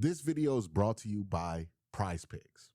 This video is brought to you by PrizePicks.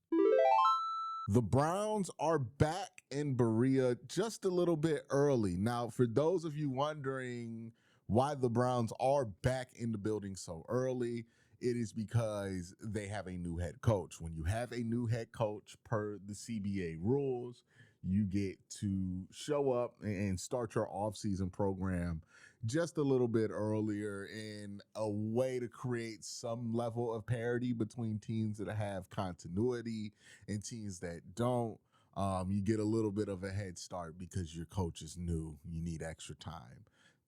The Browns are back in Berea just a little bit early. Now, for those of you wondering why the Browns are back in the building so early, it is because they have a new head coach. When you have a new head coach, per the CBA rules, you get to show up and start your offseason program just a little bit earlier in a way to create some level of parity between teams that have continuity and teams that don't. You get a little bit of a head start because your coach is new. You need extra time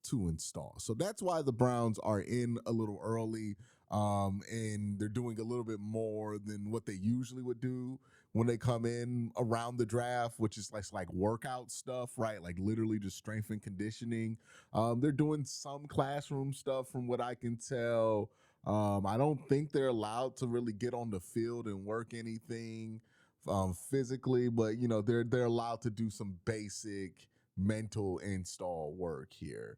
to install. So that's why the Browns are in a little early, and they're doing a little bit more than what they usually would do when they come in around the draft, which is like workout stuff, right? Like literally just strength and conditioning. They're doing some classroom stuff from what I can tell. I don't think they're allowed to really get on the field and work anything physically, but you know, they're allowed to do some basic mental install work here.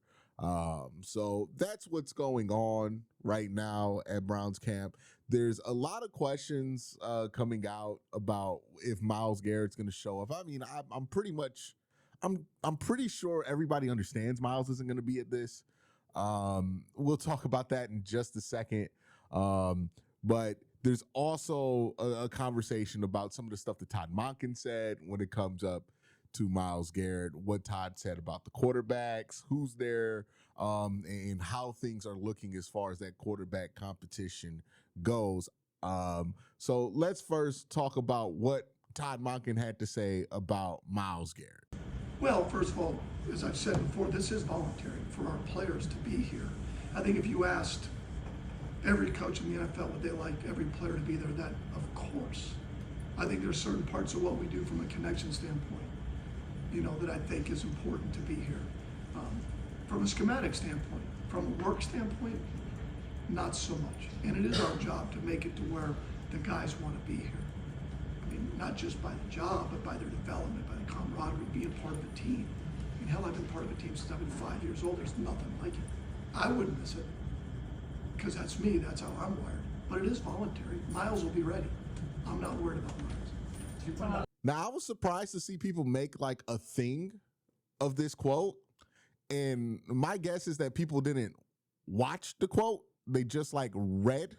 So that's what's going on right now at Browns camp. There's a lot of questions coming out about if Myles Garrett's going to show up. I mean, I'm pretty sure everybody understands Myles isn't going to be at this. We'll talk about that in just a second. But there's also a conversation about some of the stuff that Todd Monken said when it comes up to Myles Garrett, what Todd said about the quarterbacks, who's there, and how things are looking as far as that quarterback competition goes. So let's first talk about what Todd Monken had to say about Myles Garrett. Well, first of all, as I've said before, this is voluntary for our players to be here. I think if you asked every coach in the NFL would they like every player to be there, that of course. I think there's certain parts of what we do from a connection standpoint, you know, that I think is important to be here. From a schematic standpoint, from a work standpoint, not so much. And it is our job to make it to where the guys want to be here. I mean, not just by the job, but by their development, by the camaraderie, being part of a team. I mean, hell, I've been part of a team since I've been 5 years old. There's nothing like it. I wouldn't miss it because that's me. That's how I'm wired. But it is voluntary. Myles will be ready. I'm not worried about Myles. Now, I was surprised to see people make like a thing of this quote. And my guess is that people didn't watch the quote. They just like read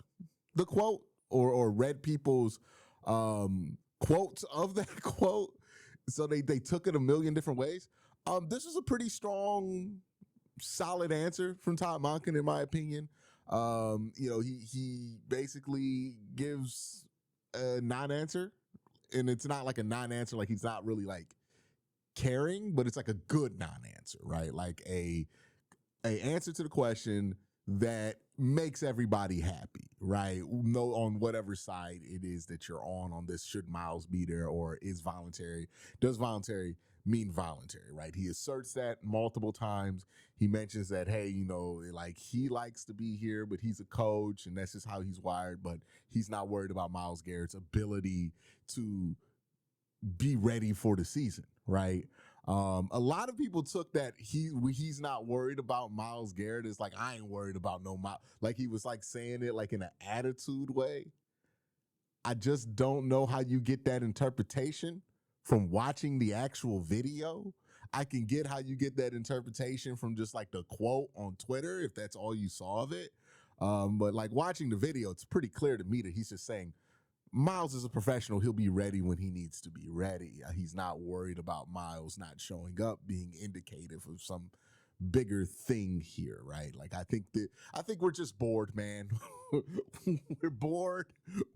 the quote or read people's quotes of that quote. So they took it a million different ways. This is a pretty strong, solid answer from Todd Monken, in my opinion. You know, he basically gives a non-answer. And it's not like a non-answer, like he's not really like caring, but it's like a good non-answer, right? Like a answer to the question that makes everybody happy, right? No, on whatever side it is that you're on this, should Myles be there or is voluntary? Does voluntary mean voluntary, right? He asserts that multiple times. He mentions that, hey, you know, like he likes to be here, but he's a coach and that's just how he's wired, but he's not worried about Myles Garrett's ability to be ready for the season, right? A lot of people took that he's not worried about Myles Garrett is like, I ain't worried about no Myles. Like he was like saying it like in an attitude way. I just don't know how you get that interpretation from watching the actual video. I can get how you get that interpretation from just like the quote on Twitter, if that's all you saw of it. But like watching the video, it's pretty clear to me that he's just saying, Myles is a professional. He'll be ready when he needs to be ready. He's not worried about Myles not showing up, being indicative of some bigger thing here, right? Like I think we're just bored, man. We're bored.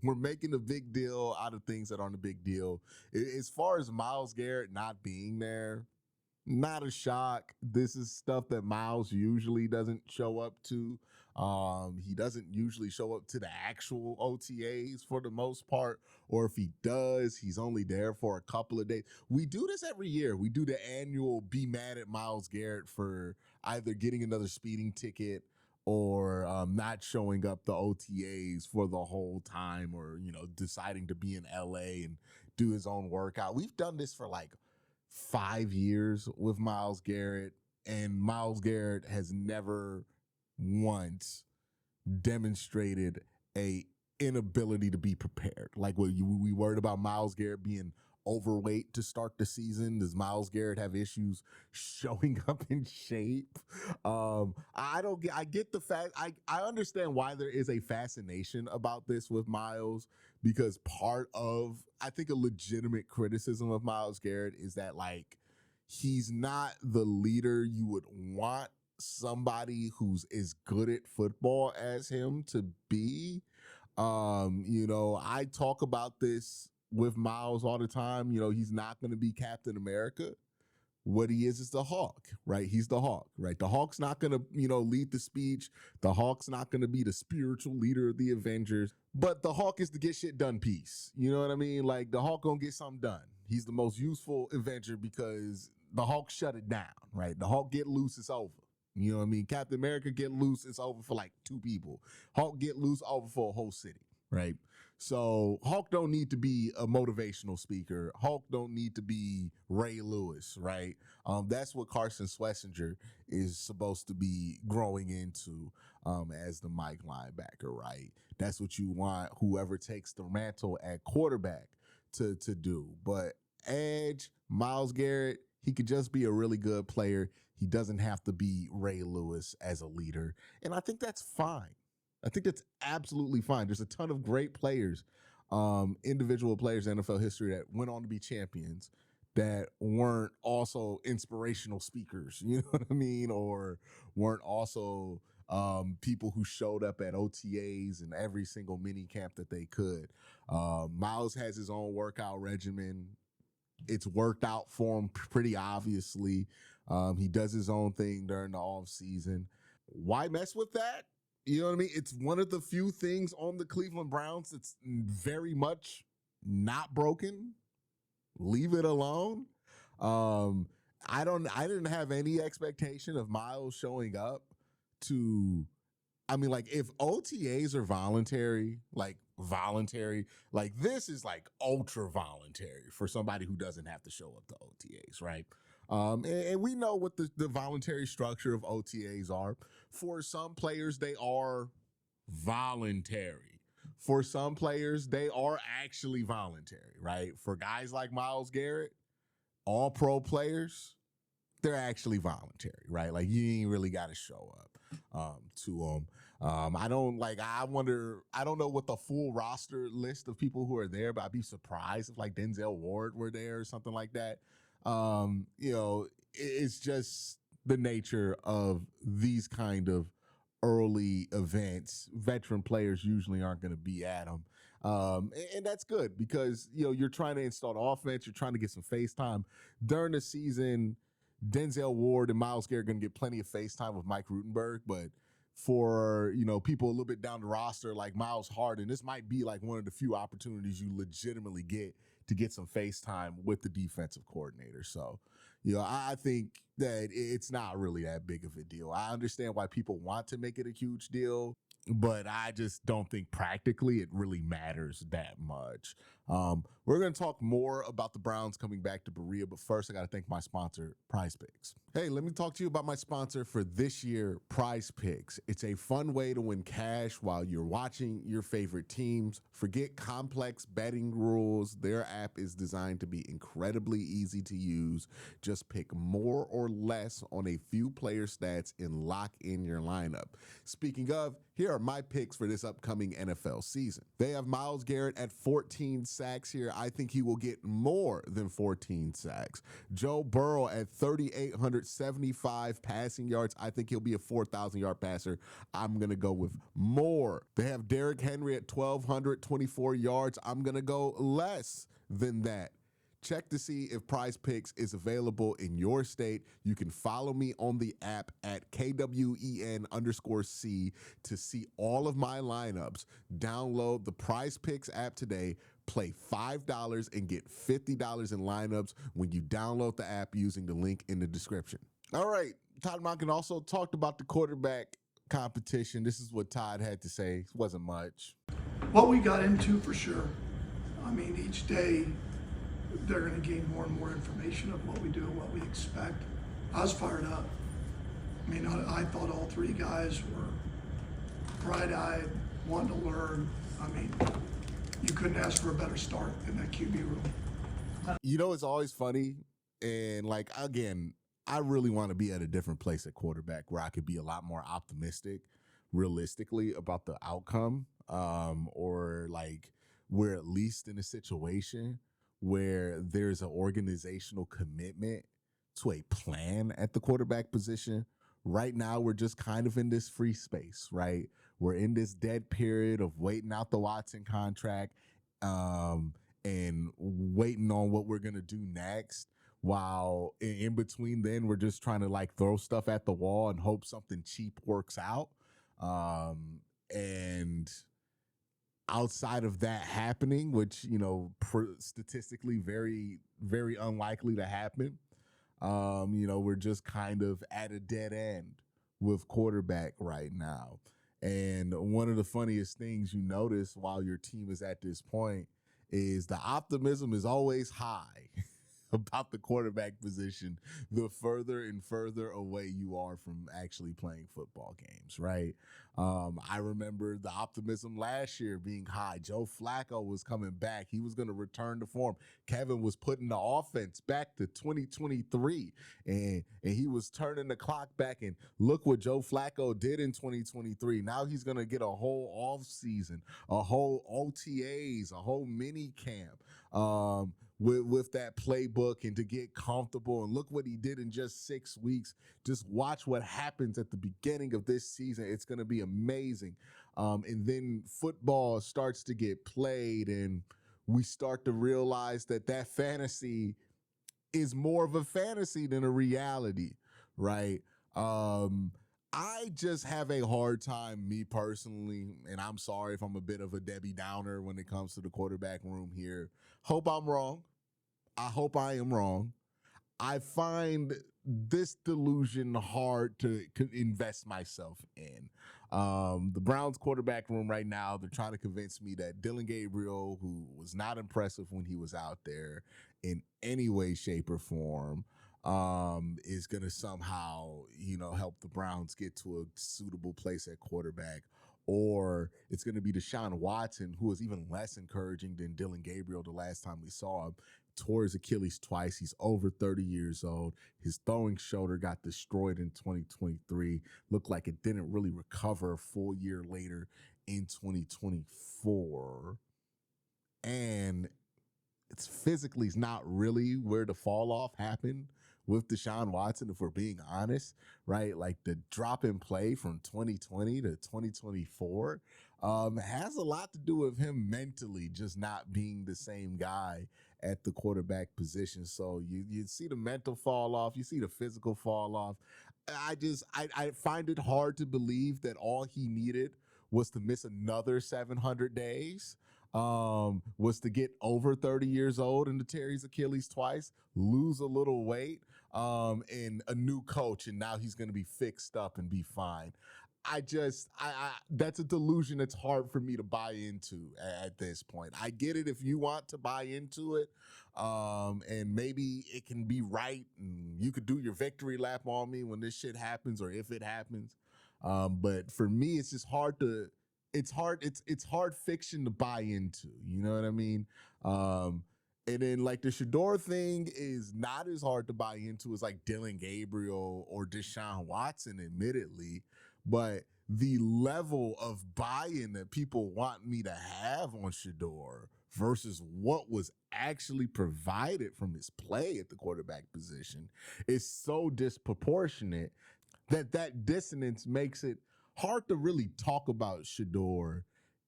We're making a big deal out of things that aren't a big deal. As far as Myles Garrett not being there, not a shock. This is stuff that Myles usually doesn't show up to. He doesn't usually show up to the actual OTAs for the most part, or if he does, he's only there for a couple of days. We do this every year. We do the annual be mad at Myles Garrett for either getting another speeding ticket or not showing up the OTAs for the whole time, or, you know, deciding to be in LA and do his own workout. We've done this for like 5 years with Myles Garrett, and Myles Garrett has never once demonstrated a inability to be prepared. Like we worried about Myles Garrett being overweight to start the season. Does Myles Garrett have issues showing up in shape? I get the fact. I understand why there is a fascination about this with Myles, because part of, I think, a legitimate criticism of Myles Garrett is that, like, he's not the leader you would want somebody who's as good at football as him to be. I talk about this with Myles all the time. He's not going to be Captain America. What he is the Hawk, right? He's the Hawk, right? The Hawk's not going to, lead the speech. The Hawk's not going to be the spiritual leader of the Avengers, but the Hawk is the get shit done piece. You know what I mean? Like, the Hawk gonna get something done. He's the most useful Avenger because the Hawk shut it down, right? The Hawk get loose, it's over. You know what I mean? Captain America get loose, it's over for like 2 people. Hawk get loose, over for a whole city, right? So Hawk don't need to be a motivational speaker. Hawk don't need to be Ray Lewis, right? That's what Carson Schlesinger is supposed to be growing into as the Mike linebacker, right? That's what you want whoever takes the mantle at quarterback to do. But edge, Myles Garrett, he could just be a really good player. He doesn't have to be Ray Lewis as a leader. And I think that's fine. I think that's absolutely fine. There's a ton of great players, individual players in NFL history that went on to be champions that weren't also inspirational speakers, you know what I mean? Or weren't also people who showed up at OTAs and every single mini camp that they could. Myles has his own workout regimen. It's worked out for him pretty obviously. He does his own thing during the off season. Why mess with that? You know what I mean? It's one of the few things on the Cleveland Browns that's very much not broken. Leave it alone. I didn't have any expectation of Myles showing up to, I mean, like, if OTAs are voluntary, like this is like ultra voluntary for somebody who doesn't have to show up to OTAs, right? And we know what the voluntary structure of OTAs are. For some players, they are voluntary. For some players, they are actually voluntary, right? For guys like Myles Garrett, all pro players, they're actually voluntary, right? Like, you ain't really got to show up to them. I don't know what the full roster list of people who are there, but I'd be surprised if like Denzel Ward were there or something like that. It's just the nature of these kind of early events. Veteran players usually aren't going to be at them. And that's good because, you're trying to install the offense. You're trying to get some face time during the season. Denzel Ward and Myles Garrett are going to get plenty of face time with Mike Rutenberg, but for, people a little bit down the roster like Miles Harden, this might be like one of the few opportunities you legitimately get to get some face time with the defensive coordinator. So, I think that it's not really that big of a deal. I understand why people want to make it a huge deal, but I just don't think practically it really matters that much. We're going to talk more about the Browns coming back to Berea, but first I got to thank my sponsor, PrizePicks. Hey, let me talk to you about my sponsor for this year, PrizePicks. It's a fun way to win cash while you're watching your favorite teams. Forget complex betting rules. Their app is designed to be incredibly easy to use. Just pick more or less on a few player stats and lock in your lineup. Speaking of, here are my picks for this upcoming NFL season. They have Myles Garrett at 14 sacks here. I think he will get more than 14 sacks. Joe Burrow at 3,875 passing yards. I think he'll be a 4,000-yard passer. I'm going to go with more. They have Derrick Henry at 1,224 yards. I'm going to go less than that. Check to see if PrizePicks is available in your state. You can follow me on the app at KWEN_C to see all of my lineups. Download the PrizePicks app today. Play $5 and get $50 in lineups when you download the app using the link in the description. All right. Todd Monken also talked about the quarterback competition. This is what Todd had to say. It wasn't much. What we got into for sure. I mean, each day they're going to gain more and more information of what we do and what we expect. I was fired up. I mean, I thought all 3 guys were bright-eyed, wanting to learn. I mean, you couldn't ask for a better start in that QB room. You know, it's always funny. And like, again, I really want to be at a different place at quarterback where I could be a lot more optimistic, realistically, about the outcome. Or like we're at least in a situation where there's an organizational commitment to a plan at the quarterback position. Right now, we're just kind of in this free space, right? We're in this dead period of waiting out the Watson contract. And waiting on what we're going to do next. While in between then, we're just trying to like throw stuff at the wall and hope something cheap works out. And outside of that happening, which, you know, statistically very, very unlikely to happen, you know, we're just kind of at a dead end with quarterback right now. And one of the funniest things you notice while your team is at this point is the optimism is always high about the quarterback position the further and further away you are from actually playing football games, right? I remember the optimism last year being high. Joe Flacco was coming back. He was going to return to form. Kevin was putting the offense back to 2023, and he was turning the clock back. And look what Joe Flacco did in 2023. Now he's going to get a whole offseason, a whole OTAs, a whole mini camp. With that playbook and to get comfortable. And look what he did in just 6 weeks. Just watch what happens at the beginning of this season. It's going to be amazing. And then football starts to get played, and we start to realize that fantasy is more of a fantasy than a reality, right? I just have a hard time, me personally, and I'm sorry if I'm a bit of a Debbie Downer when it comes to the quarterback room here. Hope I'm wrong. I hope I am wrong. I find this delusion hard to invest myself in. The Browns quarterback room right now, they're trying to convince me that Dylan Gabriel, who was not impressive when he was out there in any way, shape, or form, is going to somehow, you know, help the Browns get to a suitable place at quarterback. Or it's going to be Deshaun Watson, who is even less encouraging than Dylan Gabriel the last time we saw him. Tore his Achilles twice. He's over 30 years old. His throwing shoulder got destroyed in 2023. Looked like it didn't really recover a full year later in 2024. And it's physically not really where the fall off happened with Deshaun Watson, if we're being honest, right? Like the drop in play from 2020 to 2024 has a lot to do with him mentally just not being the same guy at the quarterback position. So you see the mental fall off, you see the physical fall off. I find it hard to believe that all he needed was to miss another 700 days. Was to get over 30 years old and to tear his Achilles twice, lose a little weight, and a new coach, and now he's going to be fixed up and be fine. I that's a delusion that's hard for me to buy into at this point. I get it if you want to buy into it, and maybe it can be right, and you could do your victory lap on me when this shit happens or if it happens. But for me, it's just hard to. It's hard fiction to buy into. You know what I mean? And then like the Shador thing is not as hard to buy into as like Dylan Gabriel or Deshaun Watson, admittedly, but the level of buy-in that people want me to have on Shador versus what was actually provided from his play at the quarterback position is so disproportionate that dissonance makes it hard to really talk about Shador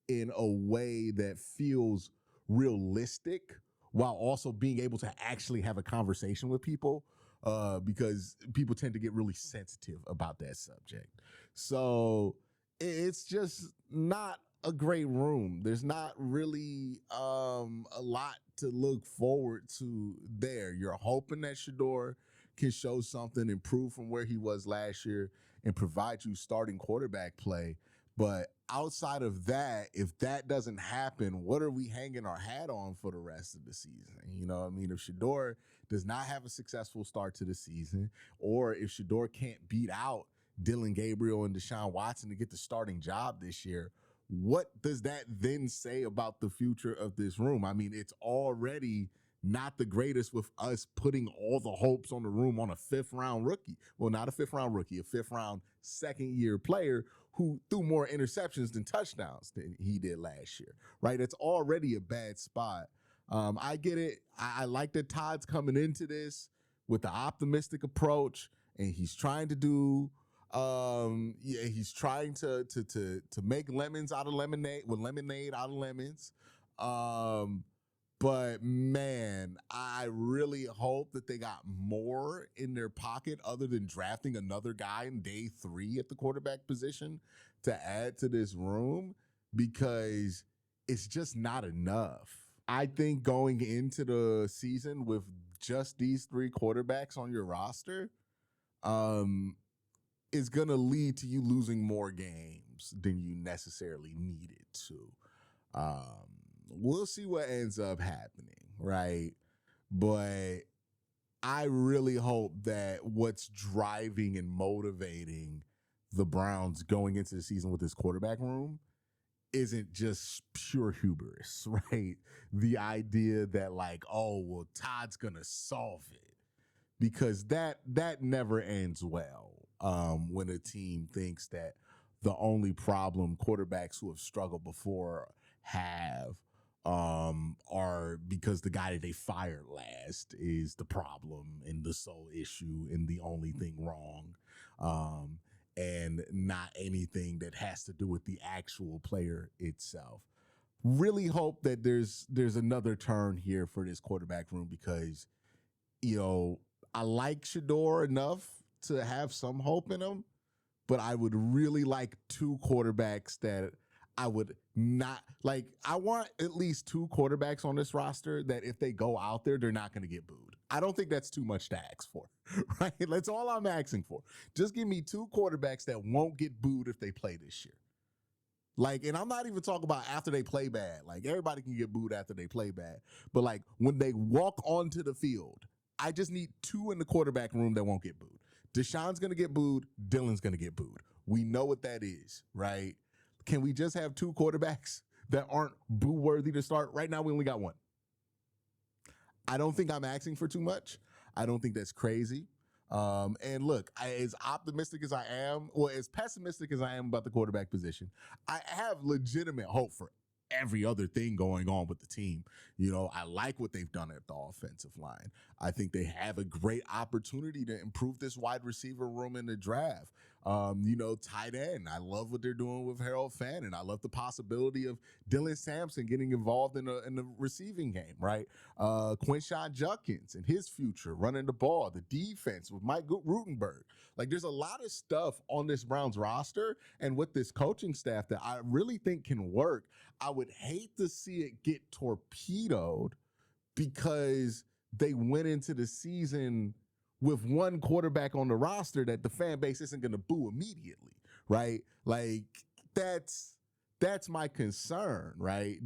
in a way that feels realistic while also being able to actually have a conversation with people, because people tend to get really sensitive about that subject. So it's just not a great room. There's not really a lot to look forward to there. You're hoping that Shador can show something, improve from where he was last year, and provide you starting quarterback play. But outside of that, if that doesn't happen, what are we hanging our hat on for the rest of the season? You know what I mean? If Shador does not have a successful start to the season, or if Shador can't beat out Dylan Gabriel and Deshaun Watson to get the starting job this year, what does that then say about the future of this room? I mean, it's already not the greatest with us putting all the hopes on the room on a 5th-round rookie. Well, not a 5th-round rookie, a 5th-round second-year player who threw more interceptions than touchdowns than he did last year, right? It's already a bad spot. I get it. I like that Todd's coming into this with the optimistic approach, and he's trying to do he's trying to make lemons out of lemonade, with lemonade out of lemons. But man, I really hope that they got more in their pocket other than drafting another guy in day 3 at the quarterback position to add to this room, because it's just not enough. I think going into the season with just these 3 quarterbacks on your roster, is going to lead to you losing more games than you necessarily needed to. We'll see what ends up happening, right? But I really hope that what's driving and motivating the Browns going into the season with this quarterback room isn't just pure hubris, right? The idea that like, oh, well, Todd's going to solve it, because that never ends well. When a team thinks that the only problem quarterbacks who have struggled before have are because the guy that they fired last is the problem and the sole issue and the only thing wrong, and not anything that has to do with the actual player itself. Really hope that there's another turn here for this quarterback room, because, you know, I like Shador enough to have some hope in him, but I would really like 2 quarterbacks that I would not like. I want at least 2 quarterbacks on this roster that if they go out there, they're not going to get booed. I don't think that's too much to ask for, right? That's all I'm asking for. Just give me 2 quarterbacks that won't get booed if they play this year. Like, and I'm not even talking about after they play bad. Like, everybody can get booed after they play bad. But like when they walk onto the field, I just need 2 in the quarterback room that won't get booed. Deshaun's going to get booed. Dylan's going to get booed. We know what that is, right? Can we just have 2 quarterbacks that aren't boo-worthy to start? Right now, we only got 1. I don't think I'm asking for too much. I don't think that's crazy. And look, as optimistic as I am, or as pessimistic as I am about the quarterback position, I have legitimate hope for every other thing going on with the team. You know, I like what they've done at the offensive line. I think they have a great opportunity to improve this wide receiver room in the draft. You know, tight end, I love what they're doing with Harold Fannin. I love the possibility of Dylan Sampson getting involved in the receiving game, right? Quincy Judkins and his future, running the ball, the defense with Mike Rutenberg. Like, there's a lot of stuff on this Browns roster and with this coaching staff that I really think can work. I would hate to see it get torpedoed because they went into the season with 1 quarterback on the roster that the fan base isn't going to boo immediately, right? Like, that's my concern, right?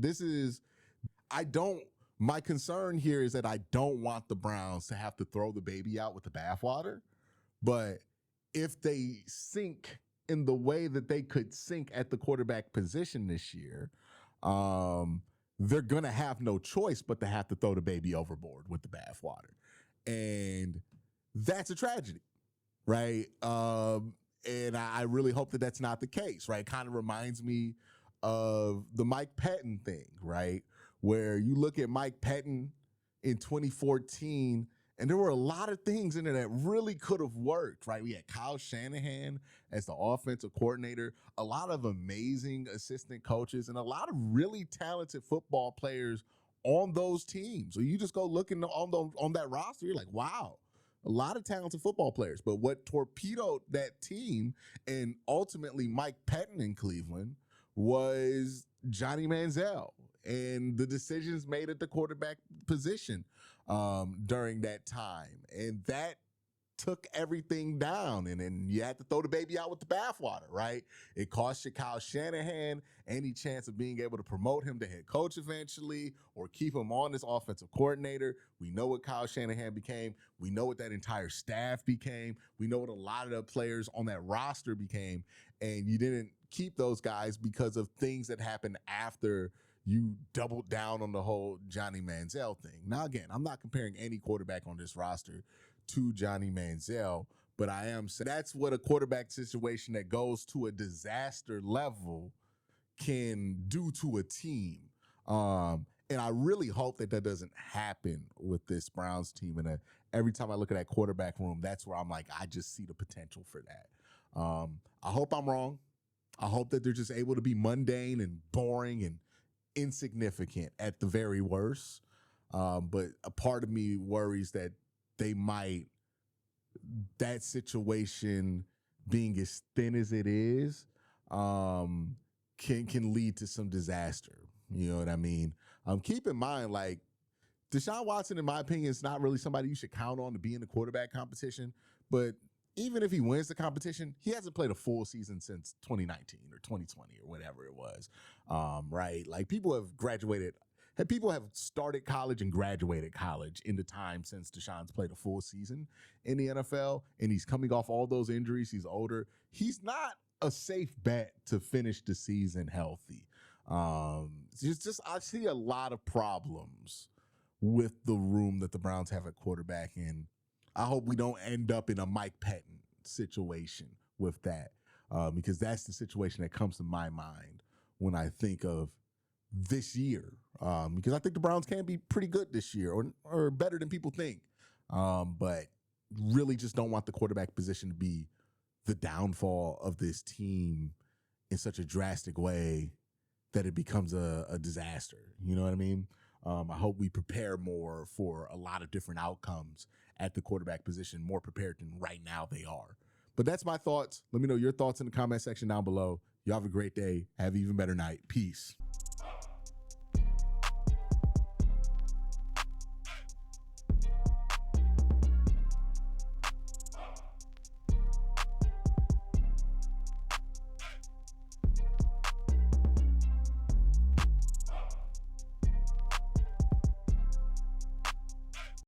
My concern here is that I don't want the Browns to have to throw the baby out with the bathwater, but if they sink in the way that they could sink at the quarterback position this year, they're going to have no choice but to have to throw the baby overboard with the bathwater. And that's a tragedy, right? And I really hope that that's not the case, right? It kind of reminds me of the Mike Pettin thing, right? Where you look at Mike Pettin in 2014, and there were a lot of things in there that really could have worked, right? We had Kyle Shanahan as the offensive coordinator, a lot of amazing assistant coaches, and a lot of really talented football players on those teams. So you just go looking on that roster, you're like, wow, a lot of talented football players. But what torpedoed that team and ultimately Mike Pettin in Cleveland was Johnny Manziel and the decisions made at the quarterback position during that time. And that took everything down, and then you had to throw the baby out with the bathwater, right? It cost you Kyle Shanahan any chance of being able to promote him to head coach eventually or keep him on as offensive coordinator. We know what Kyle Shanahan became. We know what that entire staff became. We know what a lot of the players on that roster became, and you didn't keep those guys because of things that happened after you doubled down on the whole Johnny Manziel thing. Now, again, I'm not comparing any quarterback on this roster to Johnny Manziel, but I am saying that's what a quarterback situation that goes to a disaster level can do to a team. And I really hope that that doesn't happen with this Browns team. And every time I look at that quarterback room, that's where I'm like, I just see the potential for that. I hope I'm wrong. I hope that they're just able to be mundane and boring and insignificant at the very worst. But a part of me worries that that situation being as thin as it is, can lead to some disaster. You know what I mean? Keep in mind, like, Deshaun Watson, in my opinion, is not really somebody you should count on to be in the quarterback competition. But even if he wins the competition, he hasn't played a full season since 2019 or 2020 or whatever it was, right? Like, people have started college and graduated college in the time since Deshaun's played a full season in the NFL, and he's coming off all those injuries. He's older. He's not a safe bet to finish the season healthy. I see a lot of problems with the room that the Browns have at quarterback, and I hope we don't end up in a Mike Pettin situation with that, because that's the situation that comes to my mind when I think of this year, because I think the Browns can be pretty good this year, or better than people think, but really just don't want the quarterback position to be the downfall of this team in such a drastic way that it becomes a disaster. You know what I mean? I hope we prepare more for a lot of different outcomes at the quarterback position, more prepared than right now they are. But that's my thoughts. Let me know your thoughts in the comment section down below. You have a great day. Have an even better night. Peace.